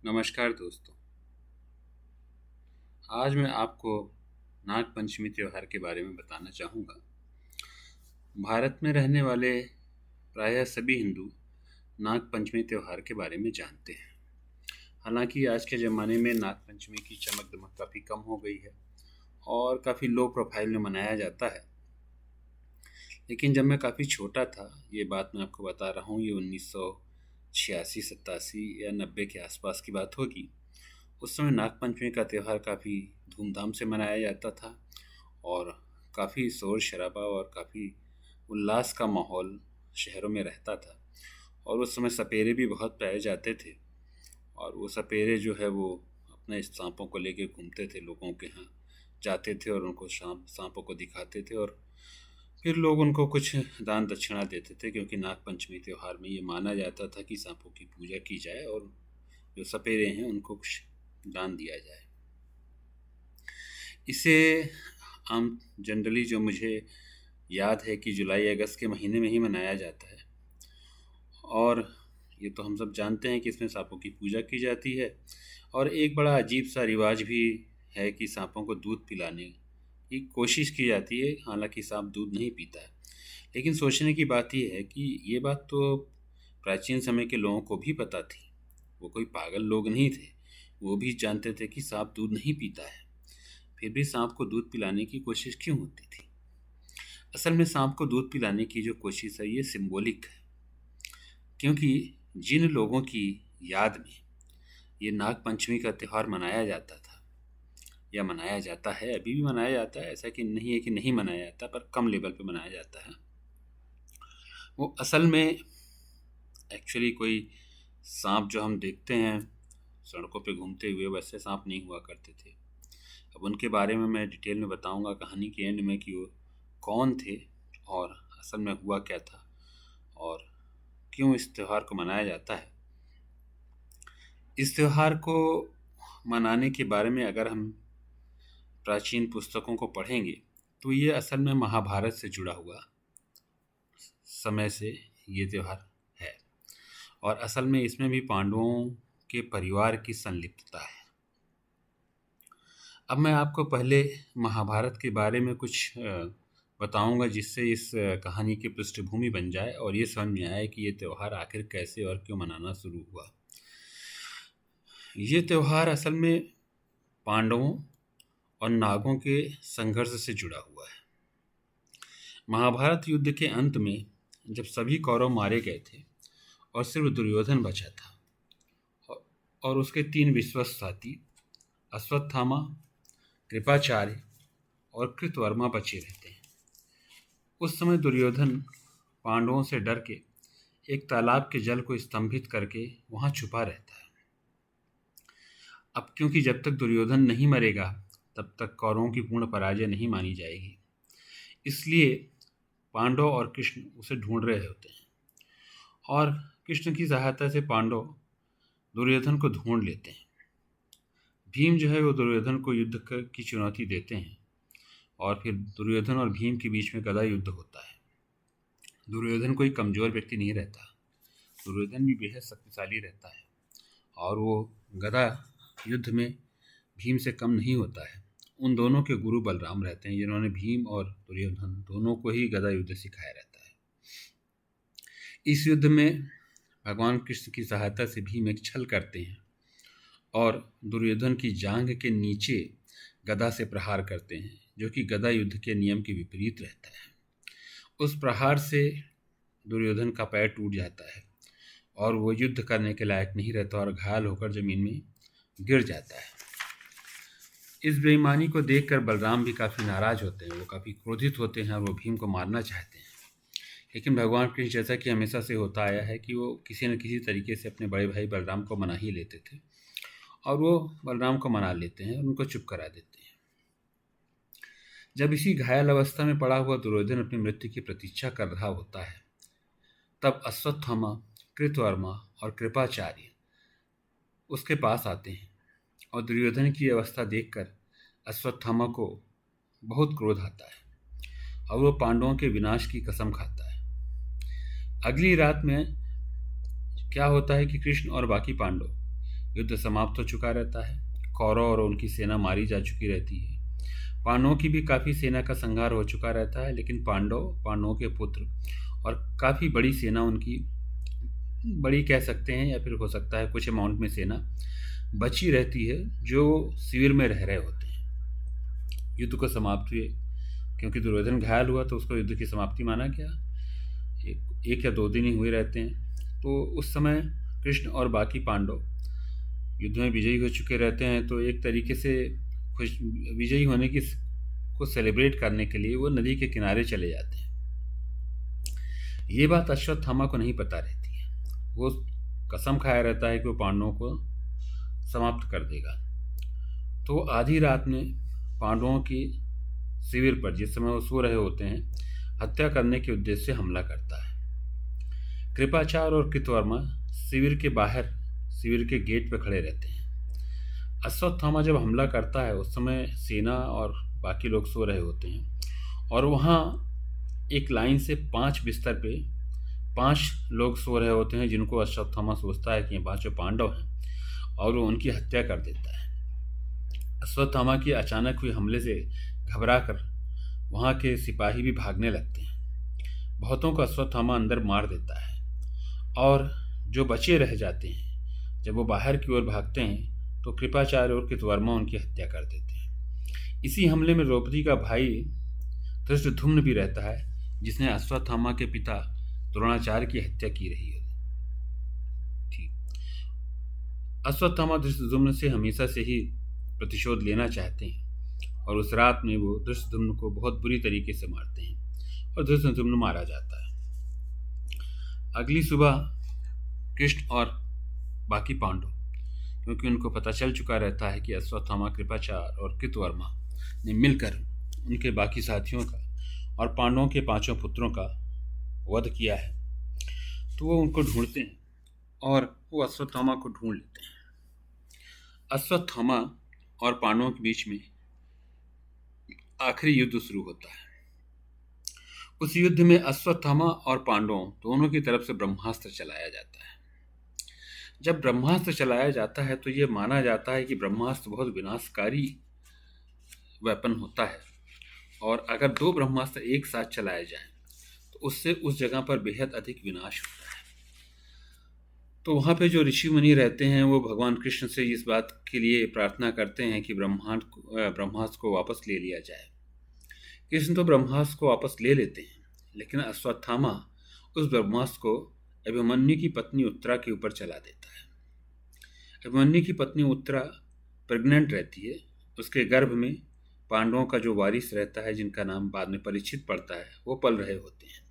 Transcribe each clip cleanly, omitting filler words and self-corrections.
नमस्कार दोस्तों। आज मैं आपको नाग पंचमी त्यौहार के बारे में बताना चाहूँगा। भारत में रहने वाले प्रायः सभी हिंदू नाग पंचमी त्यौहार के बारे में जानते हैं। हालांकि आज के ज़माने में नाग पंचमी की चमक दमक काफ़ी कम हो गई है और काफ़ी लो प्रोफाइल में मनाया जाता है। लेकिन जब मैं काफ़ी छोटा था, ये बात मैं आपको बता रहा हूँ, ये 1986 87 या 90 के आसपास की बात होगी। उस समय नाग पंचमी का त्यौहार काफ़ी धूमधाम से मनाया जाता था और काफ़ी शोर शराबा और काफ़ी उल्लास का माहौल शहरों में रहता था। और उस समय सपेरे भी बहुत पाए जाते थे और वो सपेरे जो है वो अपने सांपों को लेके घूमते थे, लोगों के यहाँ जाते थे और उनको सांपों को दिखाते थे और फिर लोग उनको कुछ दान दक्षिणा देते थे, क्योंकि नाग पंचमी त्यौहार में ये माना जाता था कि सांपों की पूजा की जाए और जो सपेरे हैं उनको कुछ दान दिया जाए। इसे आम जनरली जो मुझे याद है कि जुलाई अगस्त के महीने में ही मनाया जाता है और ये तो हम सब जानते हैं कि इसमें सांपों की पूजा की जाती है। और एक बड़ा अजीब सा रिवाज भी है कि सांपों को दूध पिलाने की कोशिश की जाती है, हालांकि सांप दूध नहीं पीता है। लेकिन सोचने की बात यह है कि ये बात तो प्राचीन समय के लोगों को भी पता थी, वो कोई पागल लोग नहीं थे, वो भी जानते थे कि सांप दूध नहीं पीता है, फिर भी सांप को दूध पिलाने की कोशिश क्यों होती थी? असल में सांप को दूध पिलाने की जो कोशिश है ये सिंबॉलिक है, क्योंकि जिन लोगों की याद में ये नाग पंचमी का त्यौहार मनाया जाता था या मनाया जाता है, अभी भी मनाया जाता है, ऐसा कि नहीं है कि नहीं मनाया जाता, पर कम लेवल पे मनाया जाता है, वो असल में एक्चुअली कोई सांप जो हम देखते हैं सड़कों पे घूमते हुए, वैसे सांप नहीं हुआ करते थे। अब उनके बारे में मैं डिटेल में बताऊंगा कहानी के एंड में कि वो कौन थे और असल में हुआ क्या था और क्यों इस त्यौहार को मनाया जाता है। इस त्यौहार को मनाने के बारे में अगर हम प्राचीन पुस्तकों को पढ़ेंगे तो ये असल में महाभारत से जुड़ा हुआ समय से ये त्यौहार है और असल में इसमें भी पांडवों के परिवार की संलिप्तता है। अब मैं आपको पहले महाभारत के बारे में कुछ बताऊंगा जिससे इस कहानी की पृष्ठभूमि बन जाए और ये समझ में आए कि ये त्यौहार आखिर कैसे और क्यों मनाना शुरू हुआ। ये त्यौहार असल में पांडवों और नागों के संघर्ष से जुड़ा हुआ है। महाभारत युद्ध के अंत में जब सभी कौरव मारे गए थे और सिर्फ दुर्योधन बचा था और उसके 3 विश्वस्त साथी अश्वत्थामा, कृपाचार्य और कृतवर्मा बचे रहते हैं। उस समय दुर्योधन पांडवों से डर के एक तालाब के जल को स्तंभित करके वहां छुपा रहता है। अब क्योंकि जब तक दुर्योधन नहीं मरेगा तब तक कौरवों की पूर्ण पराजय नहीं मानी जाएगी, इसलिए पांडव और कृष्ण उसे ढूंढ रहे होते हैं और कृष्ण की सहायता से पांडव दुर्योधन को ढूंढ लेते हैं। भीम जो है वो दुर्योधन को युद्ध की चुनौती देते हैं और फिर दुर्योधन और भीम के बीच में गदा युद्ध होता है। दुर्योधन कोई कमज़ोर व्यक्ति नहीं रहता, दुर्योधन भी बेहद शक्तिशाली रहता है और वो गदा युद्ध में भीम से कम नहीं होता है। उन दोनों के गुरु बलराम रहते हैं, जिन्होंने भीम और दुर्योधन दोनों को ही गदा युद्ध सिखाया रहता है। इस युद्ध में भगवान कृष्ण की सहायता से भीम एक छल करते हैं और दुर्योधन की जांघ के नीचे गदा से प्रहार करते हैं, जो कि गदा युद्ध के नियम के विपरीत रहता है। उस प्रहार से दुर्योधन का पैर टूट जाता है और वो युद्ध करने के लायक नहीं रहता और घायल होकर जमीन में गिर जाता है। इस बेईमानी को देखकर बलराम भी काफ़ी नाराज होते हैं, वो काफ़ी क्रोधित होते हैं और वो भीम को मारना चाहते हैं। लेकिन भगवान कृष्ण जैसा कि हमेशा से होता आया है कि वो किसी न किसी तरीके से अपने बड़े भाई बलराम को मना ही लेते थे और वो बलराम को मना लेते हैं और उनको चुप करा देते हैं। जब इसी घायल अवस्था में पड़ा हुआ दुर्योधन अपनी मृत्यु की प्रतीक्षा कर रहा होता है, तब अश्वत्थामा, कृतवर्मा और कृपाचार्य उसके पास आते हैं और दुर्योधन की अवस्था देखकर अश्वत्थामा को बहुत क्रोध आता है और वो पांडवों के विनाश की कसम खाता है। अगली रात में क्या होता है कि कृष्ण और बाकी पांडव युद्ध समाप्त हो चुका रहता है। कौरव और उनकी सेना मारी जा चुकी रहती है। पांडवों की भी काफ़ी सेना का संहार हो चुका रहता है, लेकिन पांडवों के पुत्र और काफ़ी बड़ी सेना उनकी, बड़ी कह सकते हैं या फिर हो सकता है कुछ अमाउंट में सेना बची रहती है, जो शिविर में रह रहे होते हैं। युद्ध को समाप्त हुए, क्योंकि दुर्योधन घायल हुआ तो उसको युद्ध की समाप्ति माना गया। एक या 2 दिन ही हुए रहते हैं। तो उस समय कृष्ण और बाकी पांडव युद्ध में विजयी हो चुके रहते हैं। तो एक तरीके से खुश विजयी होने की को सेलिब्रेट करने के लिए वो नदी के किनारे चले जाते हैं। ये बात अश्वत्थामा को नहीं पता रहती है। वो कसम खाया रहता है कि वो पांडवों को समाप्त कर देगा। तो आधी रात में पांडवों की शिविर पर, जिस समय वो सो रहे होते हैं, हत्या करने के उद्देश्य से हमला करता है। कृपाचार्य और कृतवर्मा शिविर के बाहर, शिविर के गेट पर खड़े रहते हैं। अश्वत्थामा जब हमला करता है उस समय सेना और बाकी लोग सो रहे होते हैं, और वहाँ एक लाइन से 5 बिस्तर पे 5 लोग सो रहे होते हैं, जिनको अश्वत्थामा सोचता है कि ये 5 पांडव हैं, और वो उनकी हत्या कर देता है। अश्वत्थामा की अचानक हुए हमले से घबराकर वहाँ के सिपाही भी भागने लगते हैं। बहुतों को अश्वत्थामा अंदर मार देता है, और जो बचे रह जाते हैं, जब वो बाहर की ओर भागते हैं तो कृपाचार्य और कृतवर्मा उनकी हत्या कर देते हैं। इसी हमले में द्रौपदी का भाई धृष्टद्युम्न भी रहता है, जिसने अश्वत्थामा के पिता द्रोणाचार्य की हत्या की रही है। ठीक, अश्वत्थामा धृष्टद्युम्न से हमेशा से ही प्रतिशोध लेना चाहते हैं, और उस रात में वो धृष्टद्युम्न को बहुत बुरी तरीके से मारते हैं और धृष्टद्युम्न मारा जाता है। अगली सुबह कृष्ण और बाकी पांडव, क्योंकि उनको पता चल चुका रहता है कि अश्वत्थामा, कृपाचार्य और कृतवर्मा ने मिलकर उनके बाकी साथियों का और पांडवों के 5 पुत्रों का वध किया है, तो वो उनको ढूंढते हैं और वो अश्वत्थामा को ढूंढ लेते हैं। अश्वत्थामा और पांडवों के बीच में आखिरी युद्ध शुरू होता है। उस युद्ध में अश्वत्थामा और पांडवों दोनों की तरफ से ब्रह्मास्त्र चलाया जाता है। जब ब्रह्मास्त्र चलाया जाता है तो ये माना जाता है कि ब्रह्मास्त्र बहुत विनाशकारी वेपन होता है, और अगर 2 ब्रह्मास्त्र एक साथ चलाए जाएं तो उससे उस जगह पर बेहद अधिक विनाश होता है। तो वहाँ पे जो ऋषि मुनि रहते हैं वो भगवान कृष्ण से इस बात के लिए प्रार्थना करते हैं कि ब्रह्मास्त्र को वापस ले लिया जाए। कृष्ण तो ब्रह्मास्त्र को वापस ले लेते हैं, लेकिन अश्वत्थामा उस ब्रह्मास्त्र को अभिमन्यु की पत्नी उत्तरा के ऊपर चला देता है। अभिमन्यु की पत्नी उत्तरा प्रेग्नेंट रहती है। उसके गर्भ में पांडवों का जो वारिस रहता है, जिनका नाम बाद में परीक्षित पड़ता है, वो पल रहे होते हैं।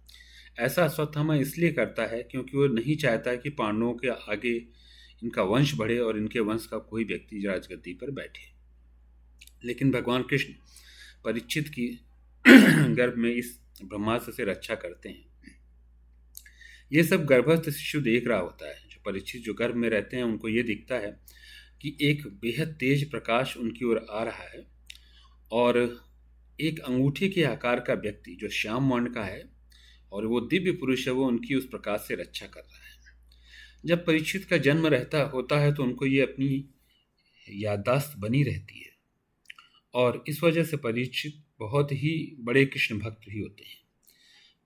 ऐसा अश्वत्थामा इसलिए करता है क्योंकि वो नहीं चाहता है कि पांडवों के आगे इनका वंश बढ़े और इनके वंश का कोई व्यक्ति राजगद्दी पर बैठे। लेकिन भगवान कृष्ण परीक्षित की गर्भ में इस ब्रह्मास्त्र से रक्षा करते हैं। ये सब गर्भस्थ शिशु देख रहा होता है। जो परीक्षित जो गर्भ में रहते हैं उनको ये दिखता है कि एक बेहद तेज प्रकाश उनकी ओर आ रहा है, और एक अंगूठी के आकार का व्यक्ति जो श्याम वर्ण का है और वो दिव्य पुरुष है, वो उनकी उस प्रकाश से रक्षा कर रहा है। जब परीक्षित का जन्म होता है तो उनको ये अपनी याददाश्त बनी रहती है, और इस वजह से परीक्षित बहुत ही बड़े कृष्ण भक्त भी होते हैं।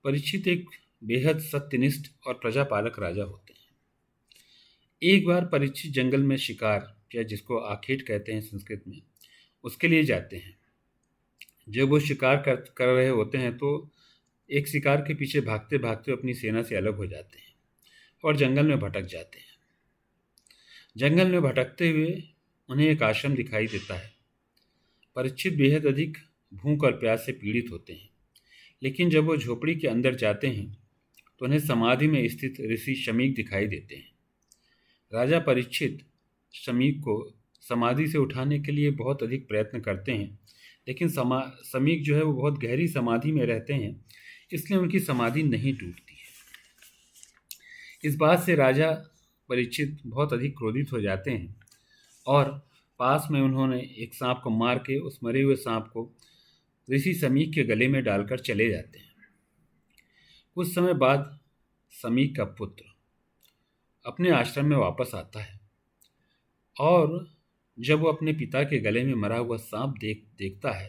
परीक्षित एक बेहद सत्यनिष्ठ और प्रजापालक राजा होते हैं। एक बार परीक्षित जंगल में शिकार, या जिसको आखेट कहते हैं संस्कृत में, उसके लिए जाते हैं। जब वो शिकार कर रहे होते हैं तो एक शिकार के पीछे भागते भागते अपनी सेना से अलग हो जाते हैं और जंगल में भटक जाते हैं। जंगल में भटकते हुए उन्हें एक आश्रम दिखाई देता है। परीक्षित बेहद अधिक भूख और प्यास से पीड़ित होते हैं, लेकिन जब वो झोपड़ी के अंदर जाते हैं तो उन्हें समाधि में स्थित ऋषि शमीक दिखाई देते हैं। राजा परीक्षित शमीक को समाधि से उठाने के लिए बहुत अधिक प्रयत्न करते हैं, लेकिन शमीक जो है वो बहुत गहरी समाधि में रहते हैं, इसलिए उनकी समाधि नहीं टूटती है। इस बात से राजा परीक्षित बहुत अधिक क्रोधित हो जाते हैं, और पास में उन्होंने एक सांप को मार के उस मरे हुए सांप को ऋषि शमीक के गले में डालकर चले जाते हैं। कुछ समय बाद शमीक का पुत्र अपने आश्रम में वापस आता है और जब वो अपने पिता के गले में मरा हुआ सांप देखता है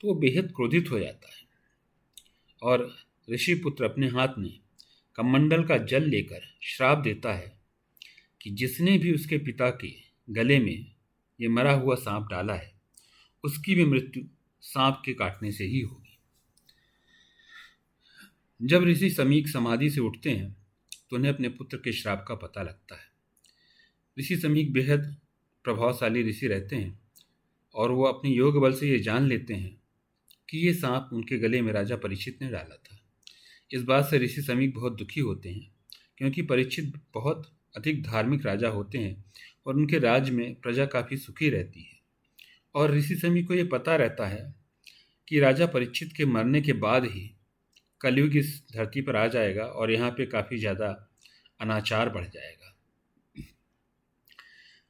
तो वो बेहद क्रोधित हो जाता है और ऋषि पुत्र अपने हाथ में कमंडल का जल लेकर श्राप देता है कि जिसने भी उसके पिता के गले में ये मरा हुआ सांप डाला है उसकी भी मृत्यु सांप के काटने से ही होगी। जब ऋषि समीक समाधि से उठते हैं तो उन्हें अपने पुत्र के श्राप का पता लगता है। ऋषि समीक बेहद प्रभावशाली ऋषि रहते हैं और वो अपने योग बल से ये जान लेते हैं कि ये सांप उनके गले में राजा परीक्षित ने डाला था। इस बात से ऋषि समीक बहुत दुखी होते हैं क्योंकि परीक्षित बहुत अधिक धार्मिक राजा होते हैं और उनके राज्य में प्रजा काफ़ी सुखी रहती है। और ऋषि समीक को ये पता रहता है कि राजा परीक्षित के मरने के बाद ही कलयुग इस धरती पर आ जाएगा और यहाँ पे काफ़ी ज़्यादा अनाचार बढ़ जाएगा।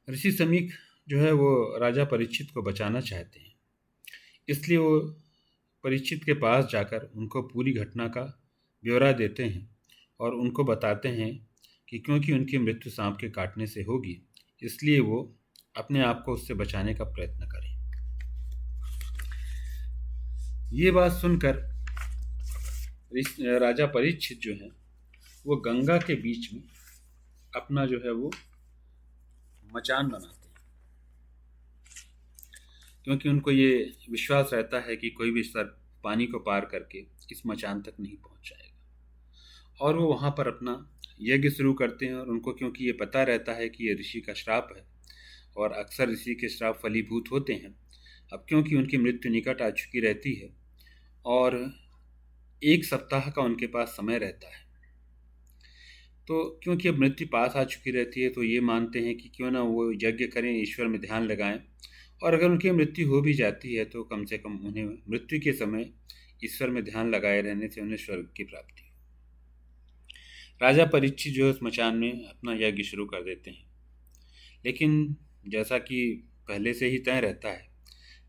ऋषि समीक जो है वो राजा परीक्षित को बचाना चाहते हैं, इसलिए वो परीक्षित के पास जाकर उनको पूरी घटना का ब्यौरा देते हैं और उनको बताते हैं कि क्योंकि उनकी मृत्यु सांप के काटने से होगी इसलिए वो अपने आप को उससे बचाने का प्रयत्न करें। ये बात सुनकर राजा परीक्षित जो है वो गंगा के बीच में अपना जो है वो मचान बनाते हैं क्योंकि उनको ये विश्वास रहता है कि कोई भी सर्प पानी को पार करके इस मचान तक नहीं पहुंच जाएगा। और वो वहाँ पर अपना यज्ञ शुरू करते हैं और उनको क्योंकि ये पता रहता है कि ये ऋषि का श्राप है और अक्सर ऋषि के श्राप फलीभूत होते हैं, अब क्योंकि उनकी मृत्यु निकट आ चुकी रहती है और 1 सप्ताह का उनके पास समय रहता है, तो क्योंकि अब मृत्यु पास आ चुकी रहती है तो ये मानते हैं कि क्यों ना वो यज्ञ करें, ईश्वर में ध्यान लगाएं और अगर उनकी मृत्यु हो भी जाती है तो कम से कम उन्हें मृत्यु के समय ईश्वर में ध्यान लगाए रहने से उन्हें स्वर्ग की प्राप्ति हो। राजा परीक्षित जो उस मचान में अपना यज्ञ शुरू कर देते हैं, लेकिन जैसा कि पहले से ही तय रहता है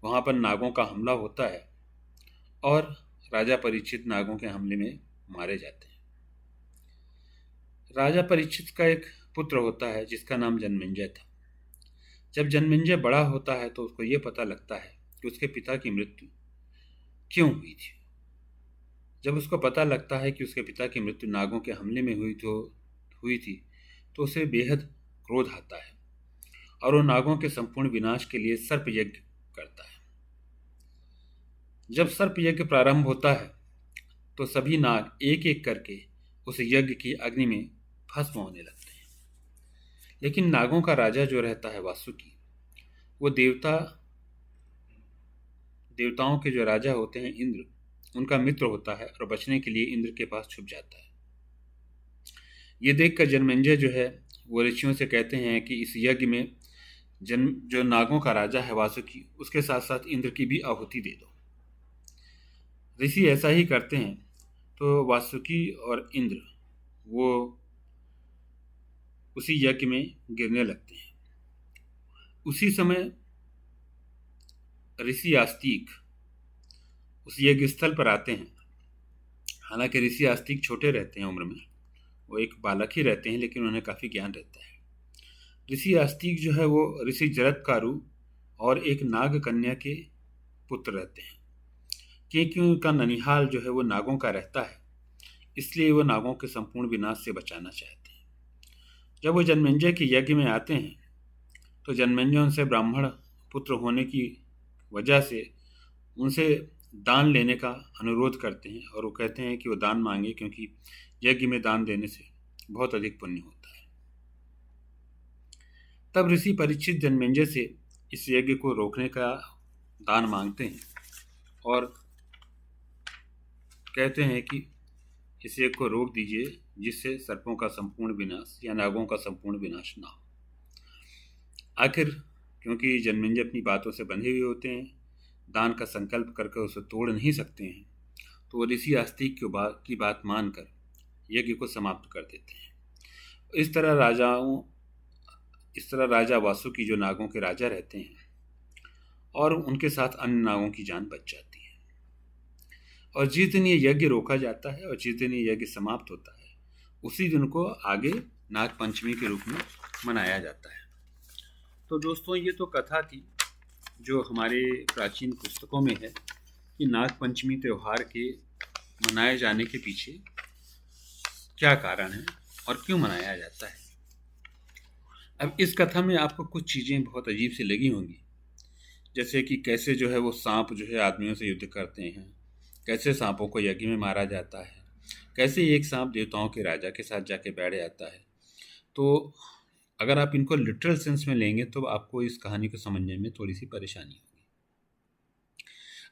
वहाँ पर नागों का हमला होता है और राजा परीक्षित नागों के हमले में मारे जाते हैं। राजा परीक्षित का एक पुत्र होता है जिसका नाम जनमेजय था। जब जनमेजय बड़ा होता है तो उसको ये पता लगता है कि उसके पिता की मृत्यु क्यों हुई थी। जब उसको पता लगता है कि उसके पिता की मृत्यु नागों के हमले में हुई थी तो उसे बेहद क्रोध आता है और वो नागों के संपूर्ण विनाश के लिए सर्प यज्ञ करता है। जब सर्प यज्ञ प्रारंभ होता है तो सभी नाग एक एक करके उस यज्ञ की अग्नि में भस्म होने लगते हैं, लेकिन नागों का राजा जो रहता है वासुकी, वो देवताओं के जो राजा होते हैं इंद्र, उनका मित्र होता है और बचने के लिए इंद्र के पास छुप जाता है। ये देखकर जनमेजय जो है वो ऋषियों से कहते हैं कि इस यज्ञ में जो नागों का राजा है वासुकी, उसके साथ साथ इंद्र की भी आहुति दे दो। ऋषि ऐसा ही करते हैं तो वासुकी और इंद्र वो उसी यज्ञ में गिरने लगते हैं। उसी समय ऋषि आस्तिक उस यज्ञ स्थल पर आते हैं। हालांकि ऋषि आस्तिक छोटे रहते हैं उम्र में, वो एक बालक ही रहते हैं, लेकिन उन्हें काफ़ी ज्ञान रहता है। ऋषि आस्तिक जो है वो ऋषि जरत्कारु और एक नाग कन्या के पुत्र रहते हैं। क्योंकि उनका ननिहाल जो है वो नागों का रहता है, इसलिए वो नागों के संपूर्ण विनाश से बचाना चाहते हैं। जब वो जनमेजय के यज्ञ में आते हैं तो जनमेजय उनसे ब्राह्मण पुत्र होने की वजह से उनसे दान लेने का अनुरोध करते हैं और वो कहते हैं कि वो दान मांगे क्योंकि यज्ञ में दान देने से बहुत अधिक पुण्य होता है। तब ऋषि परीक्षित जनमेजय से इस यज्ञ को रोकने का दान मांगते हैं और कहते हैं कि इस यज्ञ को रोक दीजिए जिससे सर्पों का संपूर्ण विनाश या नागों का संपूर्ण विनाश ना हो। आखिर क्योंकि जनमेजय अपनी बातों से बंधे हुए होते हैं, दान का संकल्प करके उसे तोड़ नहीं सकते हैं, तो वो ऋषि आस्तिक की बात मानकर यज्ञ को समाप्त कर देते हैं। इस तरह राजा वासुकी जो नागों के राजा रहते हैं और उनके साथ अन्य नागों की जान बच जाती है। और जिस दिन ये यज्ञ रोका जाता है और जिस दिन ये यज्ञ समाप्त होता है उसी दिन को आगे नाग पंचमी के रूप में मनाया जाता है। तो दोस्तों ये तो कथा थी जो हमारे प्राचीन पुस्तकों में है कि नाग पंचमी त्यौहार के मनाए जाने के पीछे क्या कारण है और क्यों मनाया जाता है। अब इस कथा में आपको कुछ चीज़ें बहुत अजीब सी लगी होंगी, जैसे कि कैसे जो है वो सांप जो है आदमियों से युद्ध करते हैं, कैसे सांपों को यज्ञ में मारा जाता है, कैसे एक सांप देवताओं के राजा के साथ जाके बैठ जाता है। तो अगर आप इनको लिटरल सेंस में लेंगे तो आपको इस कहानी को समझने में थोड़ी सी परेशानी होगी।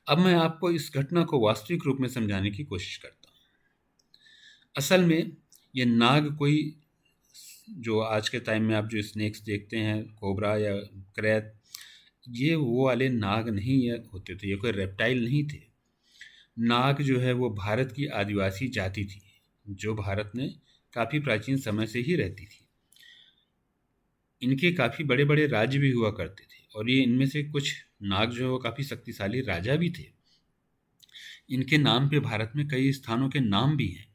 अब मैं आपको इस घटना को वास्तविक रूप में समझाने की कोशिश करता हूँ। असल में ये नाग कोई, जो आज के टाइम में आप जो स्नेक्स देखते हैं, कोबरा या क्रैत, ये वो वाले नाग नहीं होते थे, ये कोई रेप्टाइल नहीं थे। नाग जो है वो भारत की आदिवासी जाति थी, जो भारत में काफ़ी प्राचीन समय से ही रहती थी। इनके काफ़ी बड़े बड़े राज्य भी हुआ करते थे और ये इनमें से कुछ नाग जो है वो काफ़ी शक्तिशाली राजा भी थे। इनके नाम पे भारत में कई स्थानों के नाम भी हैं,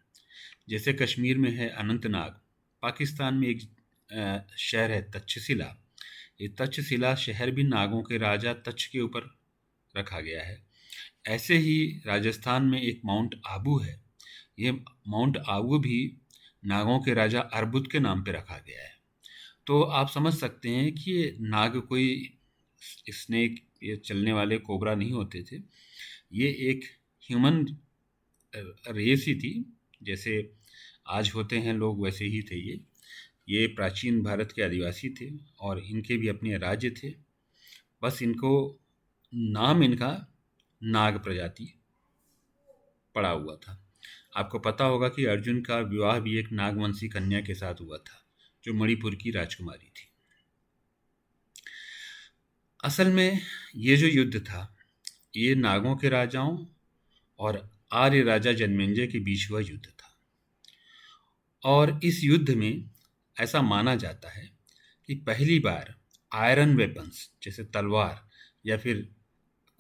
जैसे कश्मीर में है अनंतनाग, पाकिस्तान में एक शहर है तक्षशिला। ये तक्षशिला शहर भी नागों के राजा तक्ष के ऊपर रखा गया है। ऐसे ही राजस्थान में एक माउंट आबू है, ये माउंट आबू भी नागों के राजा अर्बुद के नाम पे रखा गया है। तो आप समझ सकते हैं कि ये नाग कोई स्नेक, ये चलने वाले कोबरा नहीं होते थे, ये एक ह्यूमन रेस ही थी, जैसे आज होते हैं लोग वैसे ही थे ये प्राचीन भारत के आदिवासी थे और इनके भी अपने राज्य थे। बस इनको नाम इनका नाग प्रजाति पड़ा हुआ था। आपको पता होगा कि अर्जुन का विवाह भी एक नागवंशी कन्या के साथ हुआ था, जो मणिपुर की राजकुमारी थी। असल में ये जो युद्ध था, ये नागों के राजाओं और आर्य राजा जन्मेंजय के बीच हुआ युद्ध था। और इस युद्ध में ऐसा माना जाता है कि पहली बार आयरन वेपन्स जैसे तलवार या फिर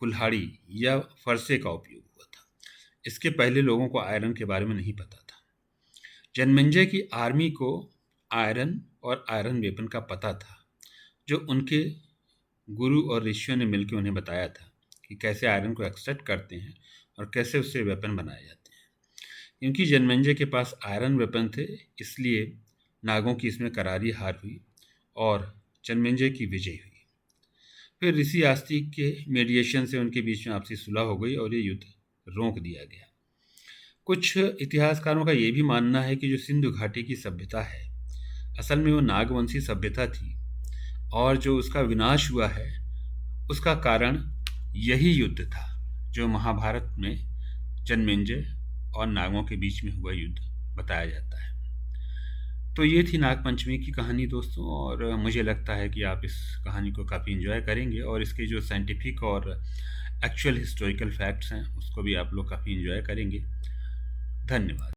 कुल्हाड़ी या फरसे का उपयोग हुआ था। इसके पहले लोगों को आयरन के बारे में नहीं पता था। जन्मेंजय की आर्मी को आयरन और आयरन वेपन का पता था, जो उनके गुरु और ऋषियों ने मिलकर उन्हें बताया था कि कैसे आयरन को एक्सट्रैक्ट करते हैं और कैसे उससे वेपन बनाए जाते हैं। क्योंकि जन्मेंजय के पास आयरन वेपन थे, इसलिए नागों की इसमें करारी हार हुई और जन्मेंजय की विजय हुई। फिर ऋषि आस्तिक के मेडिएशन से उनके बीच में आपसी सुलह हो गई और ये युद्ध रोक दिया गया। कुछ इतिहासकारों का ये भी मानना है कि जो सिंधु घाटी की सभ्यता है, असल में वो नागवंशी सभ्यता थी और जो उसका विनाश हुआ है उसका कारण यही युद्ध था, जो महाभारत में जन्मेंजय और नागों के बीच में हुआ युद्ध बताया जाता है। तो ये थी नागपंचमी की कहानी दोस्तों, और मुझे लगता है कि आप इस कहानी को काफ़ी एंजॉय करेंगे और इसके जो साइंटिफिक और एक्चुअल हिस्टोरिकल फैक्ट्स हैं उसको भी आप लोग काफ़ी एंजॉय करेंगे। धन्यवाद।